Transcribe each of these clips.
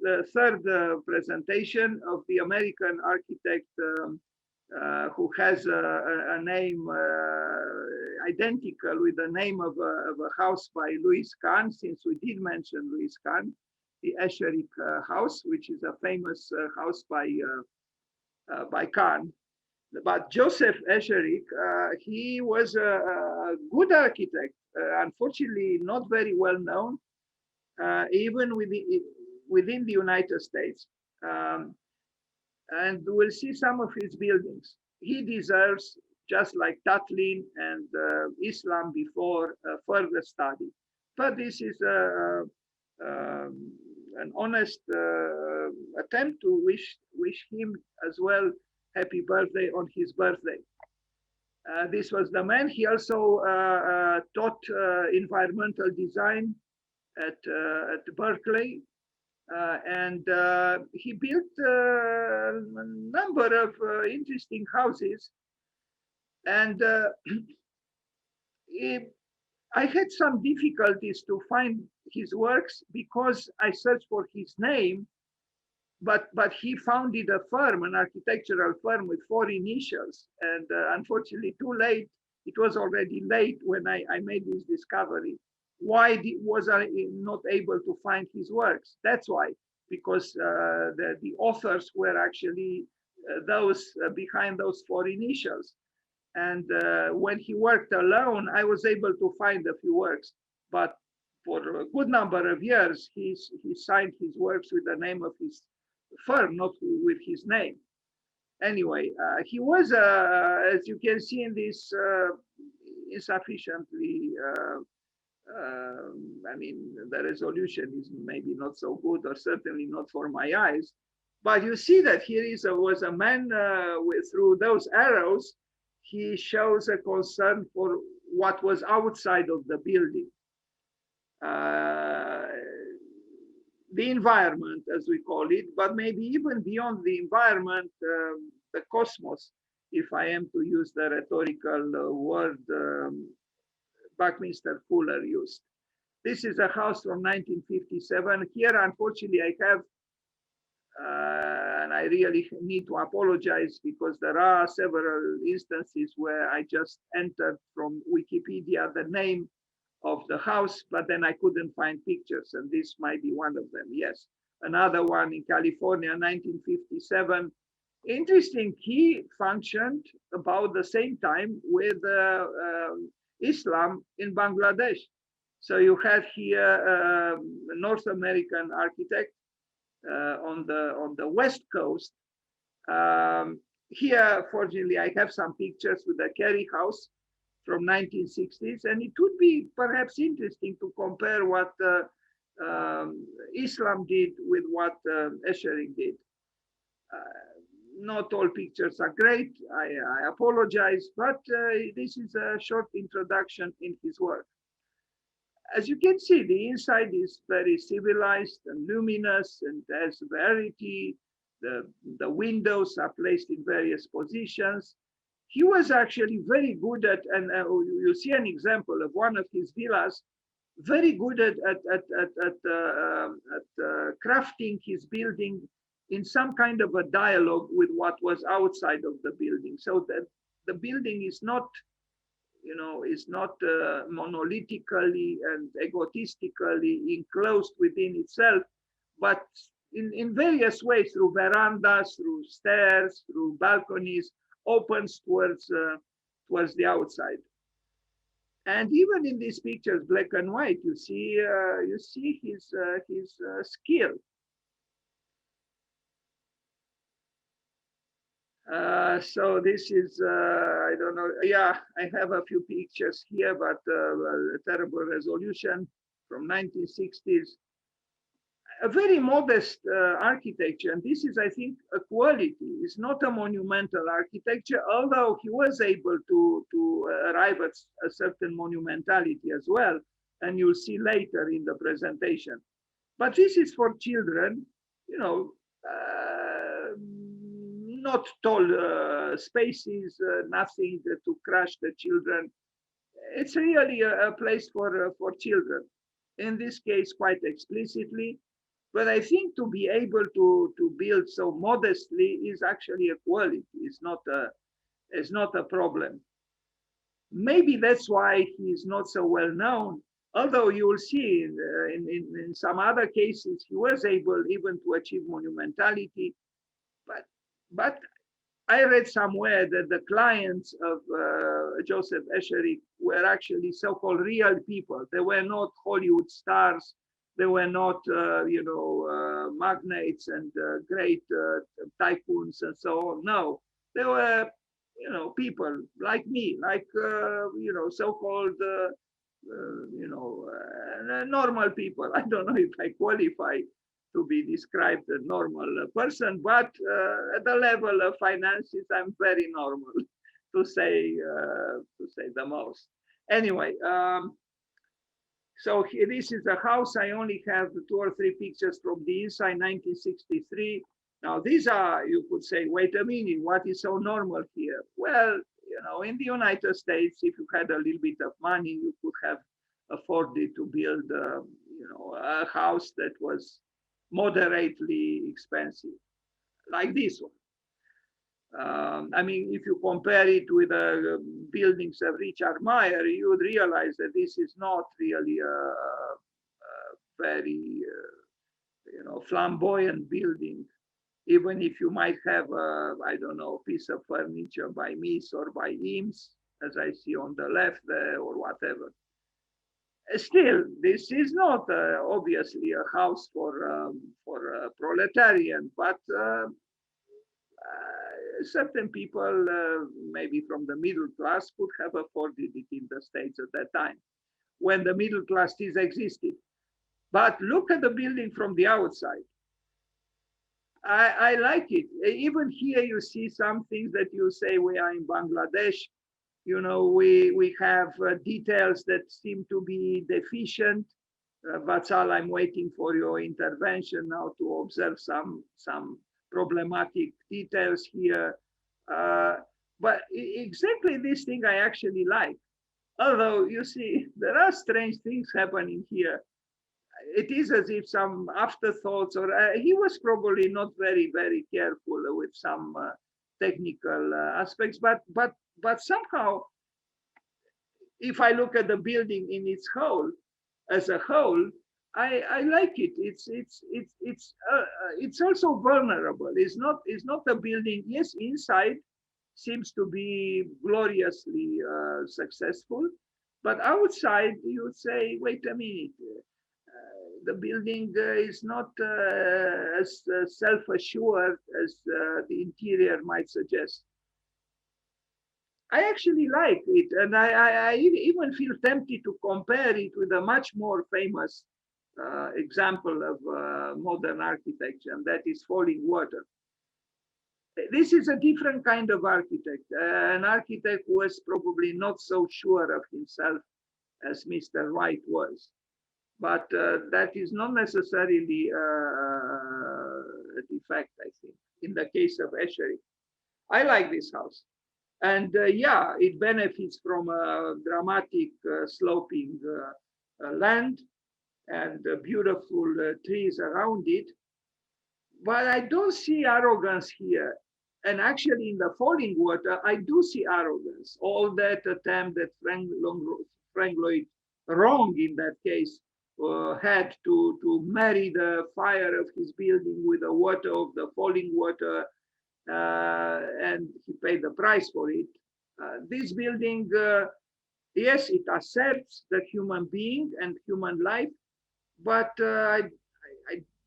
the third presentation of the American architect who has a name identical with the name of a house by Louis Kahn, since we did mention Louis Kahn, the Esherick house, which is a famous house by Kahn. But Joseph Esherick, he was a good architect, unfortunately not very well known, even within the United States. And we'll see some of his buildings. He deserves, just like Tatlin and Islam before, further study. But this is an honest attempt to wish him as well happy birthday on his birthday. This was the man. He also taught environmental design at Berkeley. And he built a number of interesting houses. And I had some difficulties to find his works because I searched for his name, but he founded a firm, an architectural firm with 4 initials. And unfortunately, too late. It was already late when I made this discovery. Why was I not able to find his works? That's why, because the authors were actually those behind those 4 initials. And when he worked alone, I was able to find a few works. But for a good number of years, he signed his works with the name of his firm, not with his name. Anyway, he was, as you can see in this, insufficiently. I mean, the resolution is maybe not so good, or certainly not for my eyes. But you see that here was a man through those arrows, he shows a concern for what was outside of the building. The environment, as we call it, but maybe even beyond the environment, the cosmos, if I am to use the rhetorical word Buckminster Fuller used. This is a house from 1957. Here, unfortunately, I have, and I really need to apologize because there are several instances where I just entered from Wikipedia the name of the house, but then I couldn't find pictures, and this might be one of them. Yes, another one in California, 1957. Interesting, he functioned about the same time with Islam in Bangladesh. So you have here a North American architect on the West Coast. Here, fortunately, I have some pictures with the Kerry house from 1960s, and it would be perhaps interesting to compare what Islam did with what Esherick did. Not all pictures are great, I apologize, but this is a short introduction in his work. As you can see, the inside is very civilized and luminous and has variety. The windows are placed in various positions. He was actually very good at, and you see an example of one of his villas, very good at crafting his building in some kind of a dialogue with what was outside of the building, so that the building is not, monolithically and egotistically enclosed within itself, but in various ways, through verandas, through stairs, through balconies, opens towards the outside. And even in these pictures, black and white, you see his skill. So this is, I don't know, yeah, I have a few pictures here, but a terrible resolution from 1960s. A very modest architecture, and this is, I think, a quality. It's not a monumental architecture, although he was able to arrive at a certain monumentality as well, and you'll see later in the presentation. But this is for children, not tall spaces, nothing to crush the children. It's really a place for children. In this case, quite explicitly. But I think to be able to build so modestly is actually a quality. It's not a problem. Maybe that's why he's not so well known. Although you will see in some other cases, he was able even to achieve monumentality. But, but I read somewhere that the clients of Joseph Esherick were actually so-called real people. They were not Hollywood stars. They were not, magnates and great tycoons and so on. No, they were, people like me, like, so-called, normal people. I don't know if I qualify to be described a normal person, but at the level of finances, I'm very normal, to say the most. Anyway, so this is the house. I only have 2 or 3 pictures from the inside, 1963. Now these are, you could say, wait a minute, what is so normal here? Well, in the United States, if you had a little bit of money, you could have afforded to build, a house that was moderately expensive, like this one. I mean, if you compare it with the buildings of Richard Meyer, you would realize that this is not really a very, flamboyant building. Even if you might have a, I don't know, piece of furniture by Mies or by Eames, as I see on the left there, or whatever. Still, this is not obviously a house for a proletarian, but certain people, maybe from the middle class, could have afforded it in the States at that time, when the middle class still existed. But look at the building from the outside. I like it. Even here, you see some things that you say we are in Bangladesh. We have details that seem to be deficient. Vatsal, I'm waiting for your intervention now to observe some problematic details here. But exactly this thing I actually like. Although, you see, there are strange things happening here. It is as if some afterthoughts, or he was probably not very, very careful with some technical aspects, but somehow, if I look at the building in its whole, as a whole, I like it. It's also vulnerable. It's not a building. Yes, inside seems to be gloriously successful, but outside you would say, wait a minute, the building is not as self-assured as the interior might suggest. I actually like it, and I even feel tempted to compare it with a much more famous example of modern architecture, and that is Falling Water. This is a different kind of architect, an architect who was probably not so sure of himself as Mr. Wright was. But that is not necessarily a defect, I think, in the case of Esherick. I like this house. And yeah, it benefits from a dramatic sloping land and beautiful trees around it. But I don't see arrogance here. And actually, in the Falling Water, I do see arrogance. All that attempt that Frank Lloyd, wrong in that case, had to marry the fire of his building with the water of the Falling Water, and he paid the price for it. This building, yes, it accepts the human being and human life, but I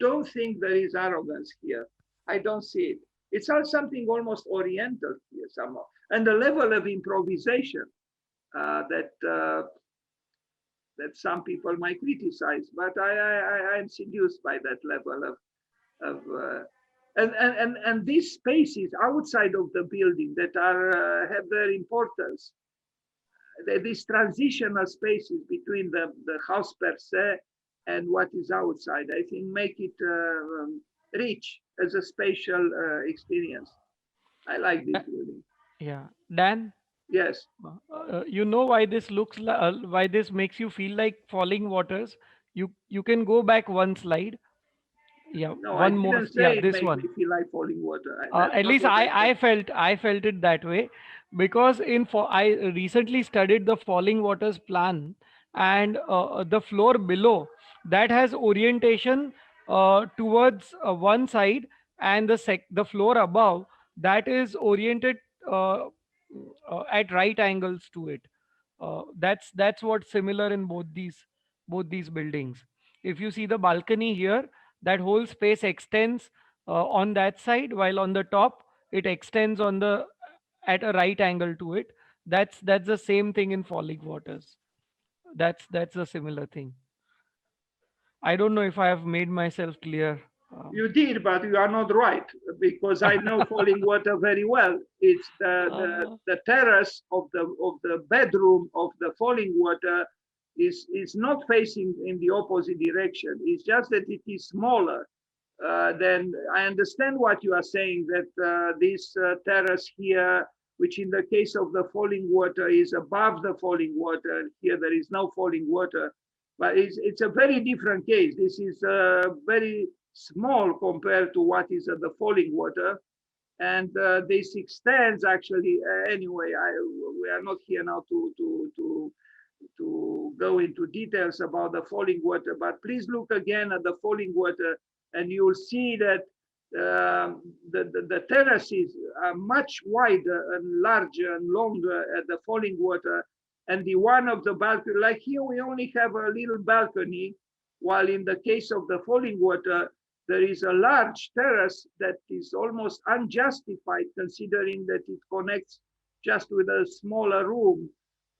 don't think there is arrogance here. I don't see it. It's all something almost oriental here somehow, and the level of improvisation that some people might criticize, but I'm seduced by that level of and these spaces outside of the building that are have their importance. These transitional spaces between the house per se and what is outside, I think, make it rich as a spatial experience. I like this building. Yeah, Dan, Yes. you know why this why this makes you feel like falling waters? You can go back one slide. Yeah, No, I one more. didn't Yeah, say it this made one. me feel like falling water. That's At not least what I said. I felt it that way, because I recently studied the falling waters plan, and the floor below that has orientation towards one side, and the floor above that is oriented uh, at right angles to it. That's what's similar in both these buildings. If you see the balcony here, that whole space extends on that side, while on the top it extends on the at a right angle to it. That's the same thing in falling waters. That's a similar thing. I don't know if I have made myself clear. You did, but you are not right because I know falling water very well. It's Uh, the terrace of the bedroom of the falling water is not facing in the opposite direction. It's just that it is smaller. Then I understand what you are saying, that this terrace here, which in the case of the falling water is above the falling water, here there is no falling water, but it's a very different case. This is very small compared to what is at the falling water. And this extends actually, anyway, we are not here now to go into details about the falling water, but please look again at the falling water and you'll see that the terraces are much wider and larger and longer at the falling water. And the one of the balcony, like here, we only have a little balcony, while in the case of the falling water, there is a large terrace that is almost unjustified considering that it connects just with a smaller room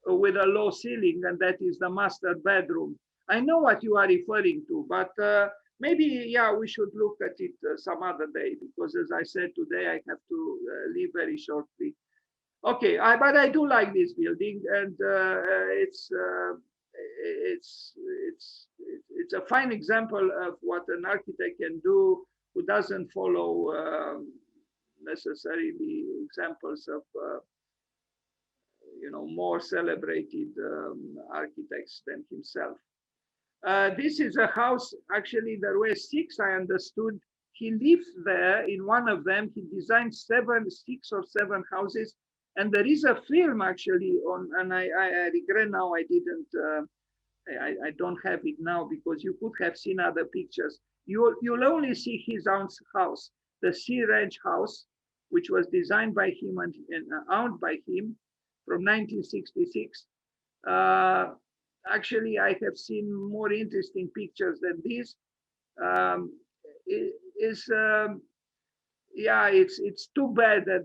with a low ceiling, and that is the master bedroom. I know what you are referring to, but maybe, yeah, we should look at it some other day, because as I said today, I have to leave very shortly. Okay, but I do like this building, and it's it's it's a fine example of what an architect can do who doesn't follow necessarily examples of more celebrated architects than himself. This is a house, actually, there were six, I understood. He lived there in one of them. He designed six or seven houses. And there is a film actually on, and I regret now I didn't, I don't have it now, because you could have seen other pictures. You'll only see his own house, the Sea Ranch house, which was designed by him and owned by him from 1966. Uh, Actually, I have seen more interesting pictures than these. Um, is Yeah, it's too bad that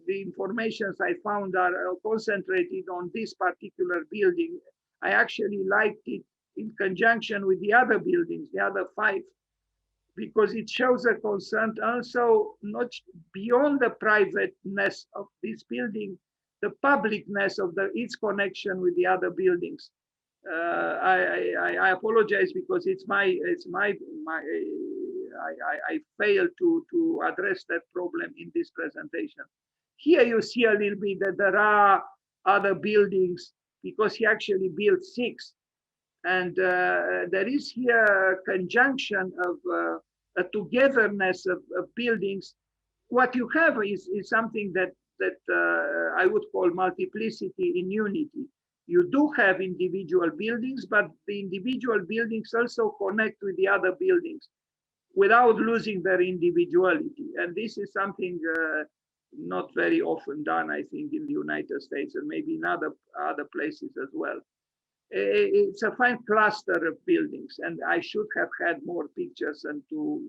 the informations I found are concentrated on this particular building. I actually liked it in conjunction with the other buildings, the other five, because it shows a concern also not beyond the privateness of this building, the publicness of its connection with the other buildings. I apologize because I failed to address that problem in this presentation. Here you see a little bit that there are other buildings, because he actually built six, and there is here a conjunction of a togetherness of buildings. What you have is something that I would call multiplicity in unity. You do have individual buildings, but the individual buildings also connect with the other buildings without losing their individuality. And this is something not very often done, I think, in the United States and maybe in other places as well. It's a fine cluster of buildings, and I should have had more pictures and to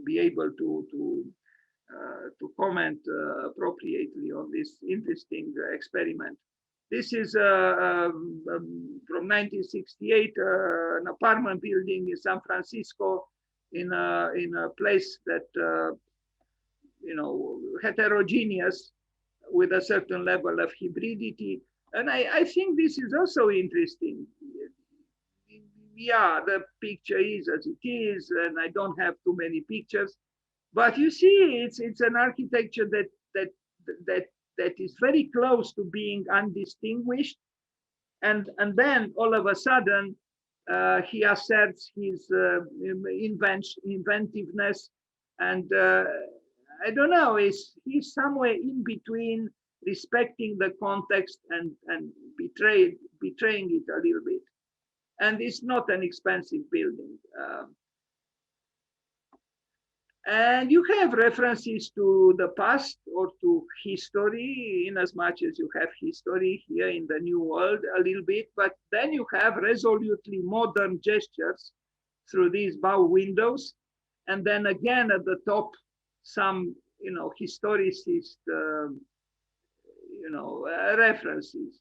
be able to comment appropriately on this interesting experiment. This is from 1968, an apartment building in San Francisco, in a place that heterogeneous, with a certain level of hybridity. And I think this is also interesting. Yeah, the picture is as it is, and I don't have too many pictures. But you see, it's an architecture that that is very close to being undistinguished, and then all of a sudden, He asserts his inventiveness, and I don't know, he's somewhere in between respecting the context and betraying it a little bit. And it's not an expensive building. And you have references to the past or to history, in as much as you have history here in the New World a little bit, but then you have resolutely modern gestures through these bow windows. And then again at the top, some, historicist, references.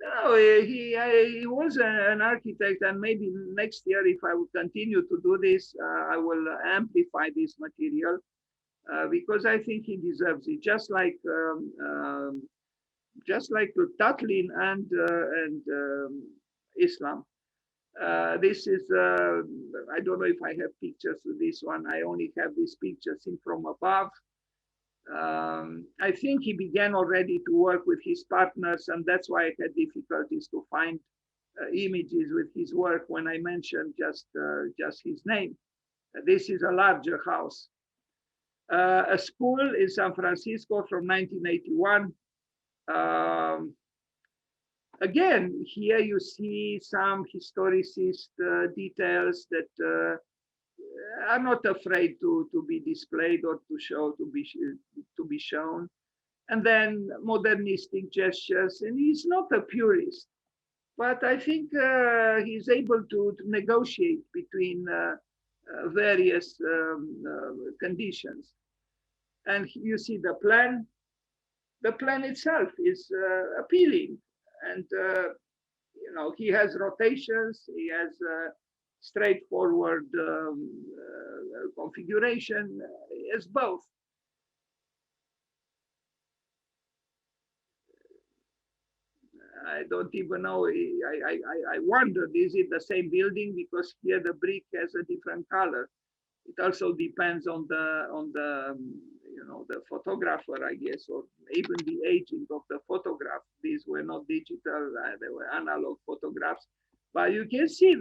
No, he was an architect, and maybe next year, if I will continue to do this, I will amplify this material because I think he deserves it. Just like Tatlin and Islam. This is I don't know if I have pictures of this one. I only have these pictures in from above. I think he began already to work with his partners, and that's why I had difficulties to find images with his work when I mentioned just his name. This is a larger house. A school in San Francisco from 1981. Again, here you see some historicist details that are not afraid to be displayed or to be shown. And then modernistic gestures, and he's not a purist, but I think he's able to negotiate between various conditions. And you see the plan. The plan itself is appealing, and he has rotations. He has straightforward configuration. As both. I don't even know. I wondered, is it the same building? Because here the brick has a different color. It also depends on the photographer, I guess, or even the aging of the photograph. These were not digital; they were analog photographs. But you can see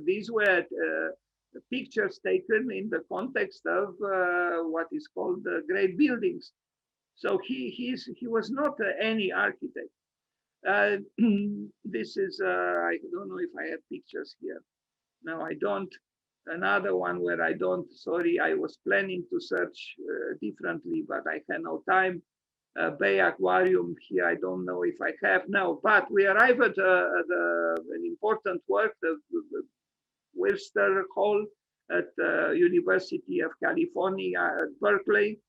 these were pictures taken in the context of what is called the great buildings. So he was not any architect. This is I don't know if I have pictures here. No, I don't. Another one where I don't. Sorry, I was planning to search differently, but I had no time. Bay Aquarium here. I don't know if I have now, but we arrive at an important work, the Wilster Hall at the University of California at Berkeley,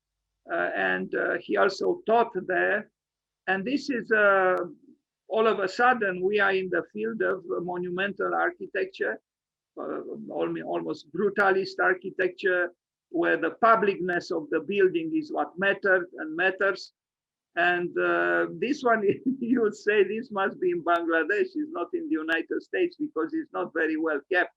and he also taught there. And this is all of a sudden we are in the field of monumental architecture, almost brutalist architecture, where the publicness of the building is what matters. And this one, you would say this must be in Bangladesh, it's not in the United States because it's not very well kept.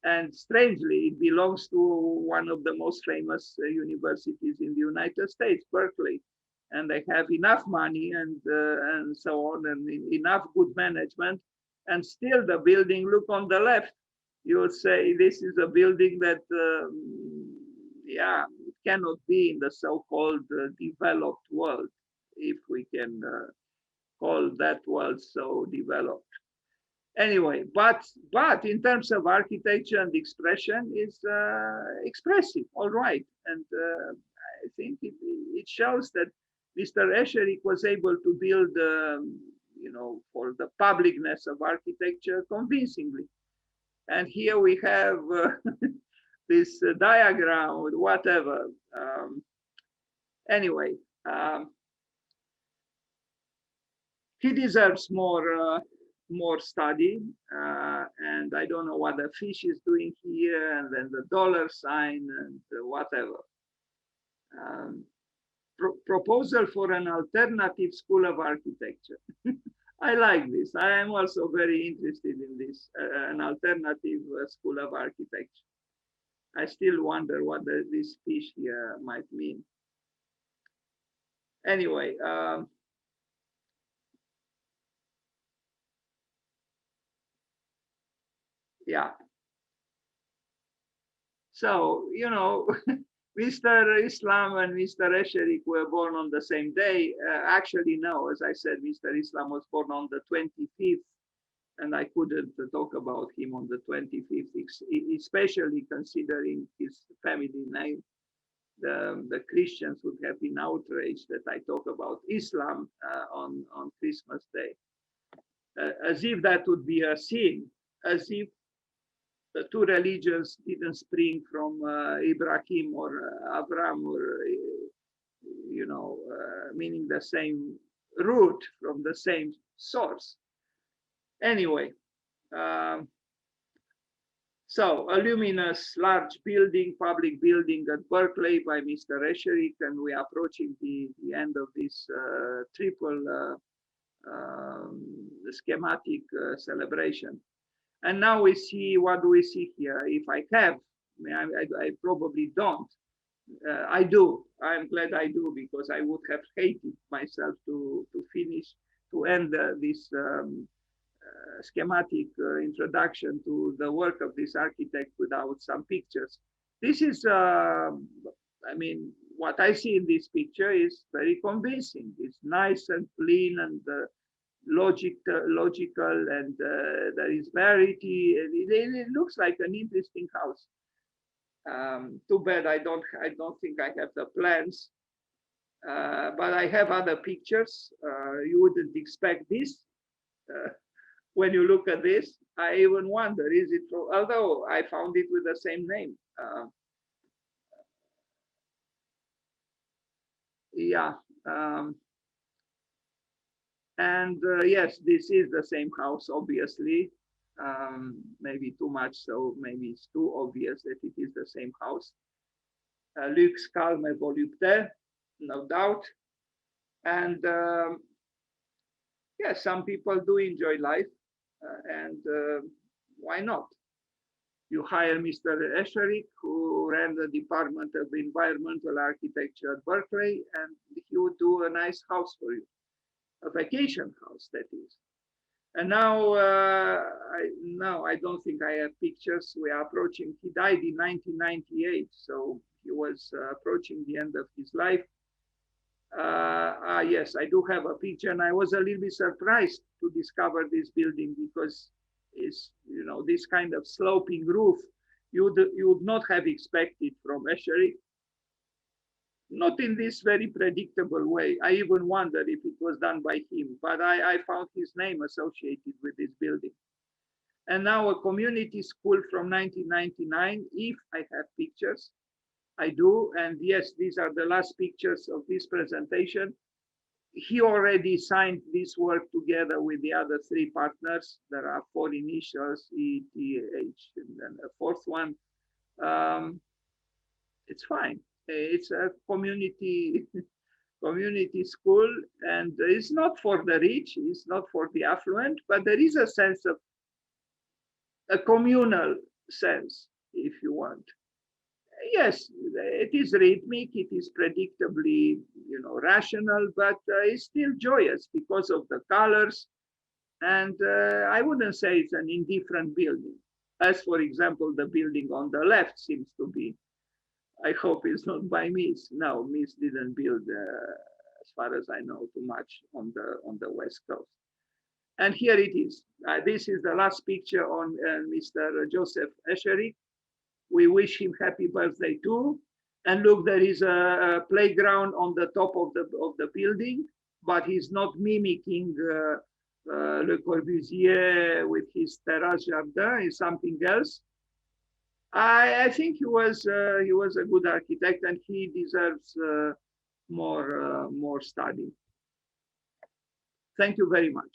And strangely, it belongs to one of the most famous universities in the United States, Berkeley. And they have enough money and so on, and enough good management. And still the building, look on the left, you would say this is a building that, it cannot be in the so-called developed world, if we can call that world so developed. Anyway, but in terms of architecture and expression, is expressive, all right. And I think it shows that Mr. Esherick was able to build, for the publicness of architecture convincingly. And here we have this diagram with whatever. Anyway, he deserves more study, and I don't know what the fish is doing here, and then the dollar sign and whatever. Proposal for an alternative school of architecture. I like this. I am also very interested in this, an alternative school of architecture. I still wonder what this fish here might mean. Anyway, yeah. So, you know, Mr. Islam and Mr. Esherick were born on the same day. Actually, no, as I said, Mr. Islam was born on the 25th, and I couldn't talk about him on the 25th, especially considering his family name. The Christians would have been outraged that I talk about Islam on Christmas Day, as if that would be a sin, as if the two religions didn't spring from Ibrahim or Abraham or, meaning the same root from the same source. Anyway, um, so a luminous large building, public building at Berkeley by Mr. Esherick, and we are approaching the end of this triple schematic celebration. And now we see, what do we see here? If I have, I probably don't. I do. I'm glad I do, because I would have hated myself to finish, to end this schematic introduction to the work of this architect without some pictures. This is, I mean, what I see in this picture is very convincing. It's nice and clean and logical, and there is variety. It looks like an interesting house. Too bad I don't think I have the plans, but I have other pictures. You wouldn't expect this. When you look at this, I even wonder, is it from, although I found it with the same name. Yeah. And yes, this is the same house, obviously. Maybe too much, so maybe it's too obvious that it is the same house. Lux, calme, volupté, no doubt. And yes, some people do enjoy life, and why not? You hire Mr. Esherick, who ran the Department of Environmental Architecture at Berkeley, and he would do a nice house for you, a vacation house, that is. And now, I don't think I have pictures. We are approaching. He died in 1998, so he was approaching the end of his life. Yes, I do have a picture, and I was a little bit surprised to discover this building, because it's, this kind of sloping roof you would not have expected from Esherick. Not in this very predictable way. I even wonder if it was done by him, but I found his name associated with this building. And now a community school from 1999, if I have pictures. I do, and yes, these are the last pictures of this presentation. He already signed this work together with the other three partners. There are 4 initials, E, T, H, and then a 4th one. It's fine. It's a community school, and it's not for the rich, it's not for the affluent, but there is a sense of a communal sense, if you want. Yes, it is rhythmic, it is predictably, rational, but it's still joyous because of the colors. And I wouldn't say it's an indifferent building, as, for example, the building on the left seems to be. I hope it's not by Mies. No, Mies didn't build, as far as I know, too much on the West Coast. And here it is. This is the last picture on Mr. Joseph Esherick. We wish him happy birthday too. And look, there is a playground on the top of the building, but he's not mimicking Le Corbusier with his terrace jardin. It's something else. I think he was a good architect, and he deserves more study. Thank you very much.